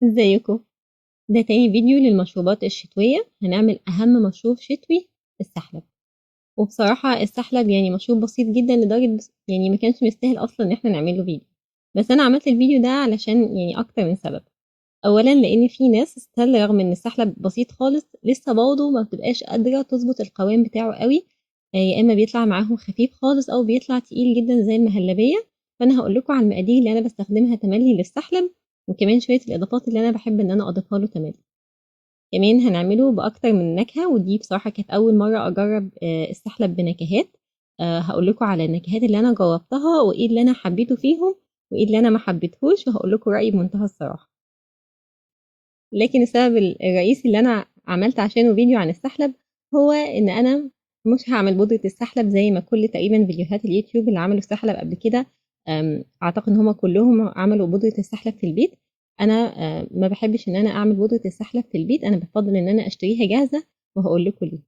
ازيكم؟ ده تاني فيديو للمشروبات الشتوية. هنعمل أهم مشروب شتوي، السحلب. وبصراحة السحلب يعني مشروب بسيط جدا لدرجة يعني ما كانش مستاهل أصلا إن احنا نعمل له فيديو. بس أنا عملت الفيديو ده علشان يعني أكتر من سبب. أولا لأن في ناس ستيل رغم إن السحلب بسيط خالص لسه برضه ما بتبقاش قادرة تظبط القوام بتاعه قوي. يا إما بيطلع معاهم خفيف خالص أو بيطلع تقيل جدا زي المهلبية. فأنا هقول لكم على المقادير اللي أنا بستخدمها تملي للسحلب، وكمان شوية الإضافات اللي أنا بحب إن أنا أضيفها له تملي. كمان هنعمله بأكتر من نكهة، ودي بصراحة كانت أول مرة أجرب السحلب بنكهات. هقول لكم على النكهات اللي أنا جربتها وإيه اللي أنا حبيته فيهم وإيه اللي أنا ما حبيتهوش، وهقول لكم رأيي بمنتهى الصراحة. لكن السبب الرئيسي اللي أنا عملت عشانه فيديو عن السحلب هو إن أنا مش هعمل بودرة السحلب زي ما كل تقريبا فيديوهات اليوتيوب اللي عملوا السحلب قبل كده. أعتقد إن هما كلهم عملوا بودرة السحلب في البيت. أنا ما بحبش إن أنا أعمل بودرة السحلب في البيت، أنا بفضل إن أنا أشتريها جاهزة. وهقول لكم ليه.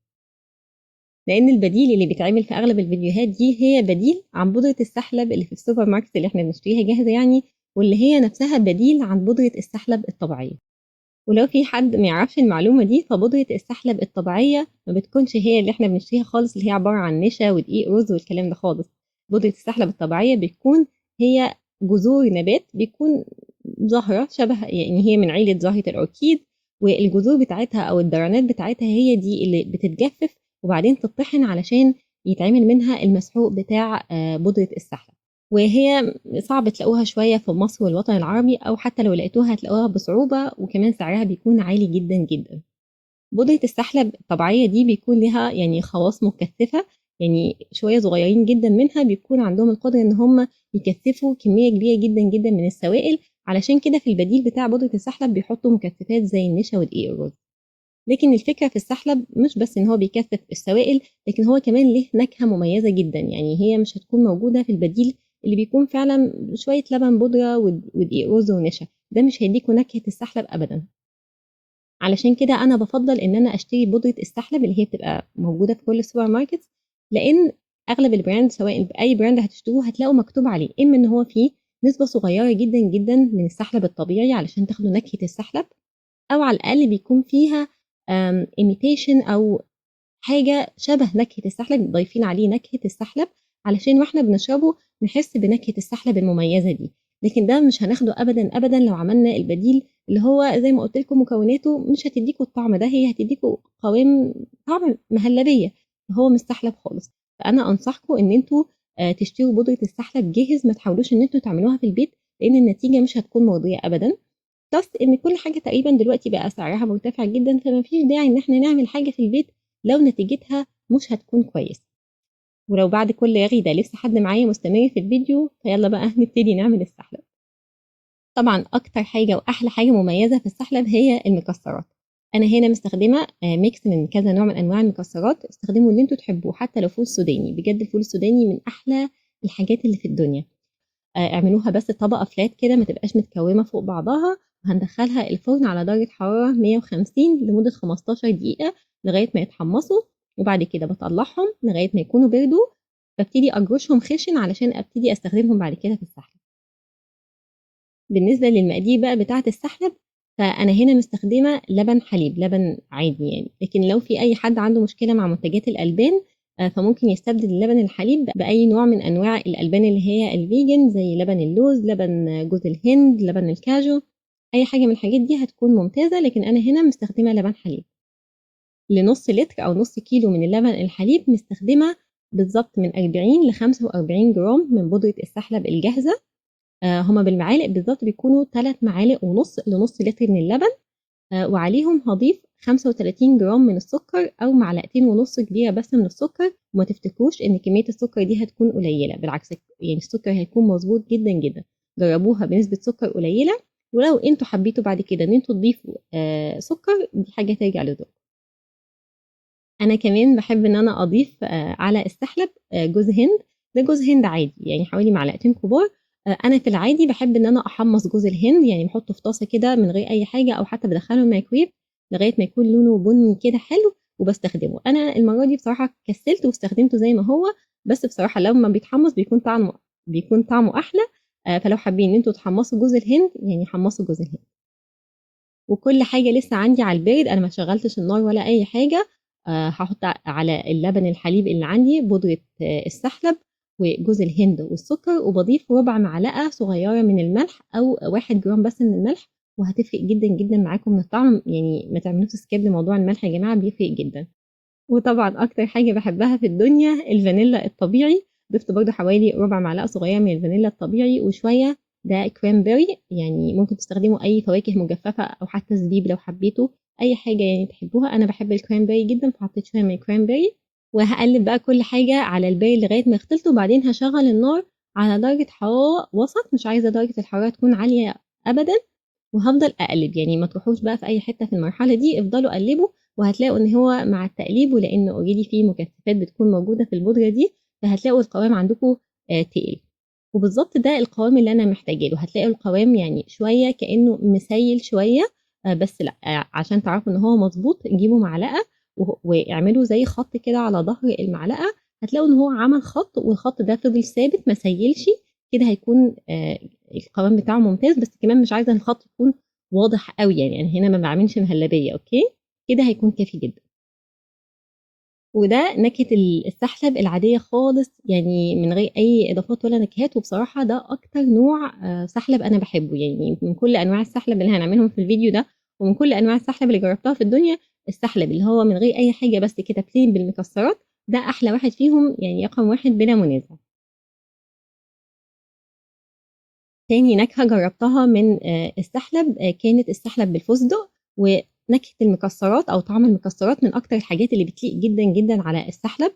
لأن البديل اللي بيتعمل في أغلب الفيديوهات دي هي بديل عن بودرة السحلب اللي في السوبر ماركت اللي احنا بنشتريها جاهزة يعني، واللي هي نفسها بديل عن بودرة السحلب الطبيعية. ولو في حد ما يعرفش المعلومة دي، فبودرة السحلب الطبيعية ما بتكونش هي اللي احنا بنشتريها خالص، اللي هي عبارة عن نشا ودقيق رز والكلام ده خالص. بودرة السحلب الطبيعية بتكون هي جذور نبات، بيكون زهرة شبه يعني هي من عيلة زهرة الأوركيد، والجذور بتاعتها أو الدرانات بتاعتها هي دي اللي بتتجفف وبعدين تطحن علشان يتعمل منها المسحوق بتاع بودرة السحلب. وهي صعب تلاقوها شوية في مصر والوطن العربي، أو حتى لو لقيتوها هتلاقوها بصعوبة، وكمان سعرها بيكون عالي جدا جدا. بودرة السحلب الطبيعية دي بيكون لها يعني خواص مكثفة، يعني شوية صغيرين جدا منها بيكون عندهم القدرة إن هم يكثفوا كمية كبيرة جدا جدا من السوائل. علشان كده في البديل بتاع بودرة السحلب بيحطوا مكثفات زي النشا ودقيق الرز. لكن الفكرة في السحلب مش بس إن هو بيكثف السوائل، لكن هو كمان له نكهة مميزة جدا، يعني هي مش هتكون موجودة في البديل اللي بيكون فعلا شوية لبن بودرة ودقيق رز ونشا. ده مش هيديكوا نكهة السحلب أبدا. علشان كده أنا بفضل إن أنا أشتري بودرة السحلب اللي هي بتبقى موجودة في كل السوبر ماركت. لأن أغلب البراند سواء بأي براند هتشتروه هتلاقوا مكتوب عليه إما إن هو فيه نسبة صغيرة جدا جدا من السحلب الطبيعي علشان تاخدوا نكهة السحلب، أو على الأقل بيكون فيها imitation أو حاجة شبه نكهة السحلب، ضايفين عليه نكهة السحلب علشان واحنا بنشربه نحس بنكهة السحلب المميزة دي. لكن ده مش هناخده أبدا أبدا لو عملنا البديل اللي هو زي ما قلت لكم مكوناته مش هتديكوا الطعم ده، هي هتديكوا قوام طعم مهلبية، هو مش سحلب خالص. فأنا أنصحكم إن انتوا تشتروا بودرة السحلب جاهز، ما تحاولوش إن انتوا تعملوها في البيت لأن النتيجة مش هتكون مرضية أبدا. بلس إن كل حاجة تقريبا دلوقتي بقى سعرها مرتفع جدا، فما فيش داعي إن احنا نعمل حاجة في البيت لو نتيجتها مش هتكون كويسة. ولو بعد كل رغي ده لسه حد معايا مستمر في الفيديو، فيلا بقى نبتدي نعمل السحلب. طبعا أكتر حاجة وأحلى حاجة مميزة في السحلب هي المكسرات. أنا هنا مستخدمة ميكس من كذا نوع من أنواع المكسرات، استخدموا اللي انتوا تحبوه، حتى لو فول سوداني، بجد الفول السوداني من أحلى الحاجات اللي في الدنيا. اعملوها بس طبقة فلات كده ما تبقاش متكومة فوق بعضها، وهندخلها الفرن على درجة حرارة 150 لمدة 15 دقيقة لغاية ما يتحمصوا. وبعد كده بطلعهم لغاية ما يكونوا بردوا، ببتدي أجرشهم خشن علشان أبتدي أستخدمهم بعد كده في السحلب. بالنسبة للمقادير بقى بتاعة السحلب، فأنا هنا مستخدمة لبن حليب، لبن عادي يعني. لكن لو في أي حد عنده مشكلة مع منتجات الألبان، فممكن يستبدل اللبن الحليب بأي نوع من أنواع الألبان اللي هي الفيجن، زي لبن اللوز، لبن جوز الهند، لبن الكاجو. أي حاجة من الحاجات دي هتكون ممتازة، لكن أنا هنا مستخدمة لبن حليب. لنص لتر أو نص كيلو من اللبن الحليب مستخدمة بالظبط من 40 ل 45 جرام من بودرة السحلب الجاهزة. هما بالمعالق بالظبط بيكونوا 3 معالق ونص لنص لتر من اللبن. وعليهم هضيف 35 جرام من السكر أو معلقتين ونص كبيرة بس من السكر. وما تفتكروش إن كمية السكر دي هتكون قليلة، بالعكس يعني السكر هيكون مظبوط جدا جدا. جربوها بنسبة سكر قليلة، ولو انتوا حبيتوا بعد كده ان انتوا تضيفوا سكر، دي حاجة ترجع لذوق. أنا كمان باحب إن أنا أضيف على السحلب جوز هند. ده جوز هند عادي يعني حوالي معلقتين كبار. أنا في العادي باحب إن أنا أحمّص جوز الهند، يعني باحطه في طاسة كده من غير أي حاجة، أو حتى بادخّله الميكروويف لغاية ما يكون لونه بني كده حلو وباستخدمه. أنا المرّة دي بصراحة كسّلت واستخدمته زي ما هو، بس بصراحة لمّا بيتحمّص بيكون طعمه أحلى. فلو حابين إن أنتم تحمّصوا جوز الهند يعني حمّصوا جوز الهند. وكل حاجة لسه عندي على البارد، أنا ما شغّلتش النار ولا أي حاجة. هاحط على اللبن الحليب اللي عندي بودرة السحلب وجوز الهند والسكر، وباضيف ربع معلقة صغيرة من الملح أو 1 جرام بس من الملح، وهتفرق جدًا، جدًا معاكم من الطعم. يعني ما تعملوش skip لموضوع الملح يا جماعة، بيفرق جدًا. وطبعًا أكتر حاجة باحبها في الدنيا الفانيلا الطبيعي، ضِفت برضه حوالي ربع معلقة صغيرة من الفانيلا الطبيعي، وشوية ده cranberry، يعني ممكن تستخدموا أي فواكه مجففة أو حتى زبيب لو حبيتوا، أي حاجة يعني تحبوها. أنا باحب الcranberry جدًا، فحطيت شوية من الcranberry، وهاقلِّب بقى كل حاجة على البارد لغاية ما يختلطوا، وبعدين هاشغّل النار على درجة حرارة وسط، مش عايزة درجة الحرارة تكون عالية أبدًا، وهافضل أقلِّب. يعني ما تروحوش بقى في أي حتة في المرحلة دي، افضلوا قلِّبوا، وهتلاقوا إن هو مع التقليب ولإن already في مكثفات بتكون موجودة في البودرة دي، فهتلاقوا القوام عندكم تقِل. وبالضبط ده القوام اللي أنا محتاجاه له. هتلاقوا القوام يعني شوية كإنه مسيّل شوية، بس لأ، عشان تعرفوا إن هو مضبوط جيبوا معلقة واعملوا زي خَط كده على ضهر المعلقة، هتلاقوا إن هو عمل خَط والخَط ده فضل ثابت ما سيّلش، كده هيكون القوام بتاعه ممتاز. بس كمان مش عايزة الخَط يكون واضح أوي، يعني أنا هنا ما باعملش مهلبية، أوكي، كده هيكون كافي جدًا. وده نكهة السحلب العادية خالص، يعني من غير أي إضافات ولا نكهات. وبصراحة ده أكتر نوع سحلب أنا باحبه، يعني من كل أنواع السحلب اللي هنعملهم في الفيديو ده، ومن كل أنواع السحلب اللي جربتها في الدنيا، السحلب اللي هو من غير أي حاجة بس كده plain بالمكسرات، ده أحلى واحد فيهم، يعني رقم 1 بلا منازع. تاني نكهة جرّبتها من السحلب كانت السحلب بالفستق، ونكهة المكسرات أو طعم المكسرات من أكتر الحاجات اللي بتليق جدًا، جدًا على السحلب.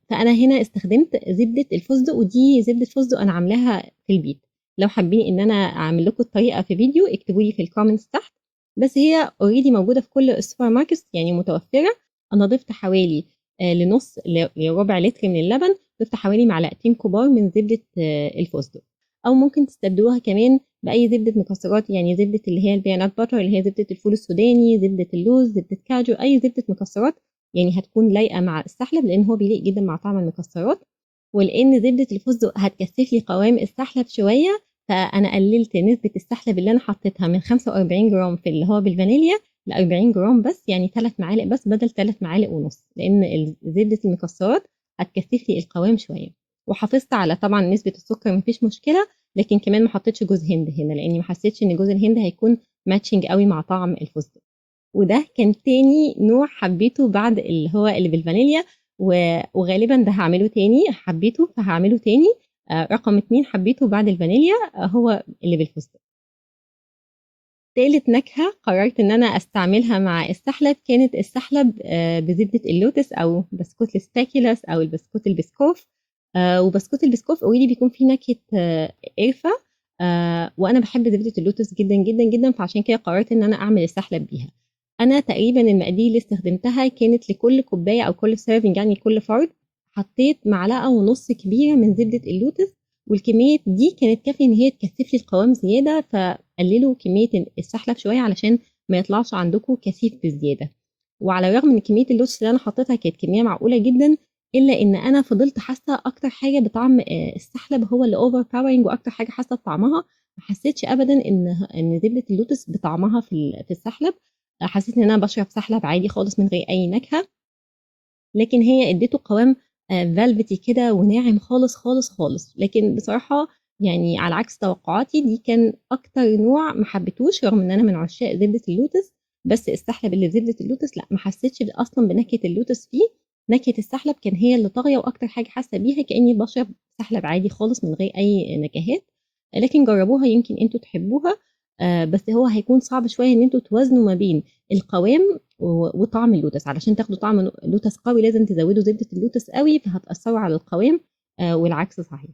فأنا هنا استخدمت زبدة الفستق، ودي زبدة فستق أنا عاملاها في البيت. لو حابين إن أنا أعمل لكم الطريقة في فيديو اكتبوا لي في الcomments تحت، بس هي already موجودة في كل السوبر ماركتس يعني متوفرة. أنا ضِفت حوالي لنُص لربع لتر من اللبن، ضِفت حوالي معلقتين كبار من زبدة الفستق. أو ممكن تستبدلوها كمان بأي زبدة مكسرات، يعني زبدة اللي هي الpeanut butter اللي هي زبدة الفول السوداني، زبدة اللوز، زبدة كاجو، أي زبدة مكسرات يعني هتكون لايقة مع السحلب، لإن هو بيليق جدًا مع طعم المكسرات. ولإن زبدة الفستق هتكثف لي قوام السحلب شوية، فأنا قللت نسبة السحلب اللي أنا حطيتها من 45 جرام في اللي هو بالفانيليا ل40 جرام بس، يعني 3 معالق بس بدل 3 معالق ونُص، لإن زبدة المكسرات هتكثف لي القوام شوية. وحافظت على طبعًا نسبة السكر ما فيش مشكلة، لكن كمان ما حطيتش جوز هند هنا، لإني ما حسيتش إن جوز الهند هيكون matching أوي مع طعم الفستق. وده كان تاني نوع حبيته بعد اللي هو اللي بالفانيليا، وغالبًا ده هاعمله تاني، حبيته فهاعمله تاني. رقم 2 حبيته بعد الفانيليا هو اللي بالفستق. تالت نكهة قررت إن أنا أستعملها مع السحلب كانت السحلب بزبدة اللوتس أو بسكوت الspaculas أو البسكوت البسكوف. وبسكوت البسكوف already بيكون فيه نكهة قرفة، وأنا باحب زبدة اللوتس جدًا، جدًا، جدًا، فعشان كده قررت إن أنا أعمل السحلب بيها. أنا تقريبًا المقادير اللي استخدمتها كانت لكل كوباية أو كل serving يعني كل فرد، حطيت معلقة ونُص كبيرة من زبدة اللوتس، والكمية دي كانت كافية إن هي تكثف لي القوام زيادة، فقللوا كمية السحلب شوية علشان ما يطلعش عندكم كثيف بزيادة. وعلى الرغم إن كمية اللوتس اللي أنا حطيتها كانت كمية معقولة جدًا، إلا إن أنا فضلت حاسة أكتر حاجة بطعم السحلب هو اللي overpowering، وأكتر حاجة حاسة بطعمها. ما حسيتش أبدًا إن زبدة اللوتس بطعمها في السحلب. حسيت إن أنا باشرب سحلب عادي خالص من غير أي نكهة، لكن هي ادّيته قوام velvety كده وناعم خالص، خالص، خالص. لكن بصراحة يعني على عكس توقعاتي دي كان أكتر نوع ما حبيتهوش، رغم إن أنا من عشاق زبدة اللوتس، بس السحلب اللي بزبدة اللوتس لأ، ما حسيتش أصلًا بنكهة اللوتس فيه. نكهة السحلب كان هي اللي طاغية، وأكتر حاجة حاسة بيها كإني باشرب سحلب عادي خالص من غير أي نكهات. لكن جربوها يمكن أنتم تحبوها. بس هو هيكون صعب شوية إن أنتم توازنوا ما بين القوام وطعم اللوتس، علشان تاخدوا طعم لوتس قوي لازم تزودوا زبدة اللوتس أوي، فهتأثّروا على القوام، والعكس صحيح.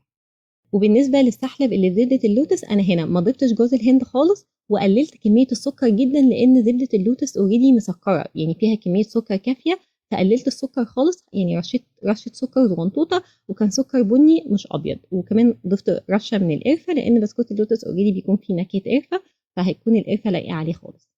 وبالنسبة للسحلب اللي بزبدة اللوتس، أنا هنا ما ضفتش جوز الهند خالص، وقللت كمية السكر جدًا، لإن زبدة اللوتس already مسكّرة، يعني فيها كمية سكر كافية، فقللت السكر خالص، يعني رشة سكر صغنطوطة، وكان سكر بني مش أبيض. وكمان ضفت رشة من القرفة، لإن بسكوت اللوتس already بيكون فيه نكهة قرفة، فهيكون القرفة لايقة عليه خالص.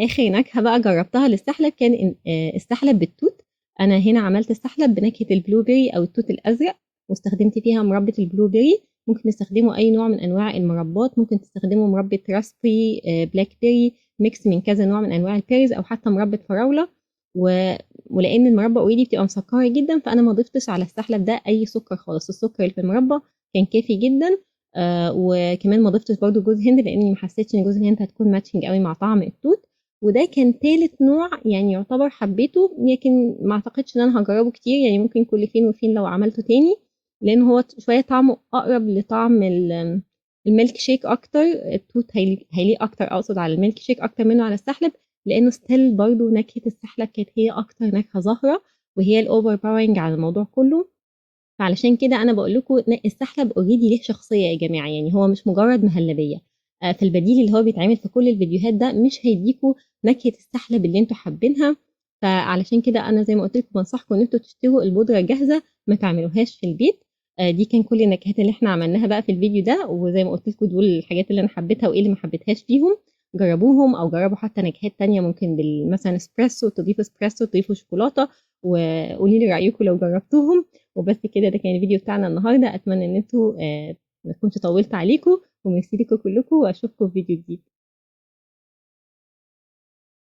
آخر نكهة بقى جرّبتها للسحلب كان السحلب بالتوت. أنا هنا عملت السحلب بنكهة البلوبيري أو التوت الأزرق، واستخدمت فيها مربى البلوبيري. ممكن تستخدموا أي نوع من أنواع المربات، ممكن تستخدموا مربى راسبري، بلاك بيري، ميكس من كذا نوع من أنواع البيريز، أو حتى مربى فراولة. ولأن المربى اوريدي بتبقى مسكرة جدا، فأنا ما ضفتش على السحلب ده أي سكر خالص، السكر اللي في المربى كان كافي جدا. وكمان ما ضفتش برضو جوز هند، لأني ما حسيتش إن جوز الهند هتكون ماتشنج قوي مع طعم التوت. وده كان تالت نوع يعني يعتبر حبيته، لكن ما اعتقدش ان انا هجربه كتير، يعني ممكن كل فين وفين لو عملته تاني، لان هو شويه طعمه اقرب لطعم الميلك شيك اكتر. التوت هيليق اكتر، اقصد على الميلك شيك اكتر منه على السحلب، لانه ستيل برضه نكهه السحلب كانت هي اكتر نكهه ظاهره، وهي الاوفر باورنج على الموضوع كله. فعلشان كده انا بقول لكم السحلب اوريدي ليه شخصيه يا جماعه، يعني هو مش مجرد مهلبيه. فالبديل اللي هو بيتعمل في كل الفيديوهات ده مش هيديكوا نكهه السحلب اللي انتوا حابينها. فعلشان كده انا زي ما قلت لكم بنصحكم ان انتوا تشتروا البودره الجاهزه، ما تعملوهاش في البيت. دي كان كل النكهات اللي احنا عملناها بقى في الفيديو ده، وزي ما قلت لكم دول الحاجات اللي انا حبيتها وايه اللي ما حبيتهاش فيهم. جربوهم، او جربوا حتى نكهات تانية، ممكن مثلا اسبريسو، تضيفوا اسبريسو، تضيفوا شوكولاته، وقولي لي رايكم لو جربتوهم. وبس كده، ده كان الفيديو بتاعنا النهارده. اتمنى ان انتوا ما تكونش طولت عليكم، وميرسي لكم كلكم، واشوفكم في فيديو جديد.